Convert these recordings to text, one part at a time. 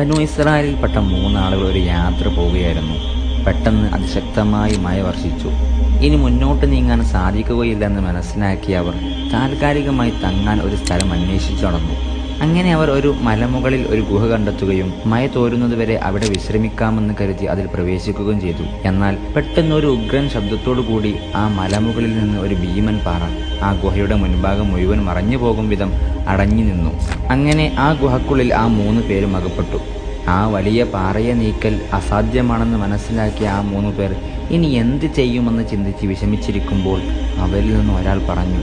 ബനൂ ഇസ്രായേലിൽപ്പെട്ട മൂന്നാളുകൾ ഒരു യാത്ര പോവുകയായിരുന്നു. പെട്ടെന്ന് അതിശക്തമായി മഴ വർഷിച്ചു. ഇനി മുന്നോട്ട് നീങ്ങാൻ സാധിക്കുകയില്ലെന്ന് മനസ്സിലാക്കിയ അവർ താൽക്കാലികമായി തങ്ങാൻ ഒരു സ്ഥലം അന്വേഷിച്ചു നടന്നു. അങ്ങനെ അവർ ഒരു മലമുകളിൽ ഒരു ഗുഹ കണ്ടെത്തുകയും മഴ തോരുന്നതുവരെ അവിടെ വിശ്രമിക്കാമെന്ന് കരുതി അതിൽ പ്രവേശിക്കുകയും ചെയ്തു. എന്നാൽ പെട്ടെന്ന് ഒരു ഉഗ്രൻ ശബ്ദത്തോടു കൂടി ആ മലമുകളിൽ നിന്ന് ഒരു ഭീമൻ പാറ ആ ഗുഹയുടെ മുൻഭാഗം മുഴുവൻ മറഞ്ഞു പോകും വിധം അടഞ്ഞു നിന്നു. അങ്ങനെ ആ ഗുഹക്കുള്ളിൽ ആ 3 പേരും അകപ്പെട്ടു. ആ വലിയ പാറയെ നീക്കൽ അസാധ്യമാണെന്ന് മനസ്സിലാക്കിയ ആ 3 പേർ ഇനി എന്ത് ചെയ്യുമെന്ന് ചിന്തിച്ച് വിഷമിച്ചിരിക്കുമ്പോൾ അവരിൽ നിന്ന് ഒരാൾ പറഞ്ഞു,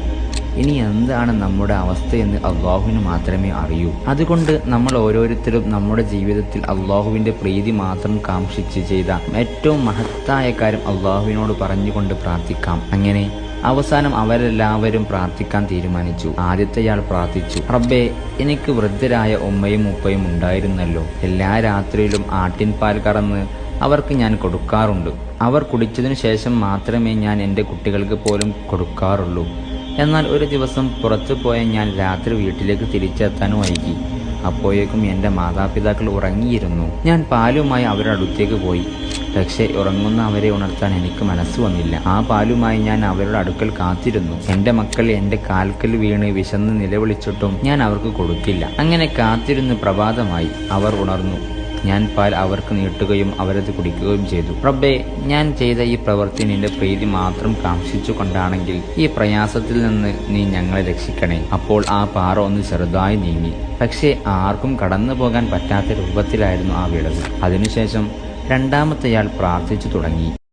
ഇനി എന്താണ് നമ്മുടെ അവസ്ഥയെന്ന് അള്ളാഹുവിന് മാത്രമേ അറിയൂ. അതുകൊണ്ട് നമ്മൾ ഓരോരുത്തരും നമ്മുടെ ജീവിതത്തിൽ അള്ളാഹുവിൻ്റെ പ്രീതി മാത്രം കാംക്ഷിച്ച് ചെയ്ത ഏറ്റവും മഹത്തായ കാര്യം അള്ളാഹുവിനോട് പറഞ്ഞുകൊണ്ട് പ്രാർത്ഥിക്കാം. അങ്ങനെ അവസാനം അവരെല്ലാവരും പ്രാർത്ഥിക്കാൻ തീരുമാനിച്ചു. ആദ്യത്തെയാൾ പ്രാർത്ഥിച്ചു, റബ്ബേ, എനിക്ക് വൃദ്ധരായ ഉമ്മയും ഉപ്പയും ഉണ്ടായിരുന്നല്ലോ. എല്ലാ രാത്രിയിലും ആട്ടിൻപാൽ കറന്ന് അവർക്ക് ഞാൻ കൊടുക്കാറുണ്ട്. അവർ കുടിച്ചതിനു ശേഷം മാത്രമേ ഞാൻ എൻ്റെ കുട്ടികൾക്ക് പോലും കൊടുക്കാറുള്ളൂ. എന്നാൽ ഒരു ദിവസം പുറത്തു പോയ ഞാൻ രാത്രി വീട്ടിലേക്ക് തിരിച്ചെത്താൻ വൈകി. അപ്പോഴേക്കും എൻ്റെ മാതാപിതാക്കൾ ഉറങ്ങിയിരുന്നു. ഞാൻ പാലുമായി അവരുടെ അടുത്തേക്ക് പോയി. പക്ഷേ ഉറങ്ങുന്ന അവരെ ഉണർത്താൻ എനിക്ക് മനസ്സ് വന്നില്ല. ആ പാലുമായി ഞാൻ അവരുടെ അടുക്കൽ കാത്തിരുന്നു. എൻ്റെ മക്കൾ എൻ്റെ കാൽക്കൽ വീണ് വിശന്ന് നിലവിളിച്ചിട്ടും ഞാൻ അവർക്ക് കൊടുത്തില്ല. അങ്ങനെ കാത്തിരുന്ന് പ്രഭാതമായി. അവർ ഉണർന്നു. ഞാൻ പാൽ അവർക്ക് നീട്ടുകയും അവരത് കുടിക്കുകയും ചെയ്തു. റബ്ബേ, ഞാൻ ചെയ്ത ഈ പ്രവൃത്തി നിന്റെ പ്രീതി മാത്രം കാംക്ഷിച്ചു കൊണ്ടാണെങ്കിൽ ഈ പ്രയാസത്തിൽ നിന്ന് നീ ഞങ്ങളെ രക്ഷിക്കണേ. അപ്പോൾ ആ പാറ ഒന്ന് ചെറുതായി നീങ്ങി. പക്ഷേ ആർക്കും കടന്നു പോകാൻ പറ്റാത്ത രൂപത്തിലായിരുന്നു ആ വിടവ്. അതിനുശേഷം രണ്ടാമത്തെയാൾ പ്രാർത്ഥിച്ചു തുടങ്ങി.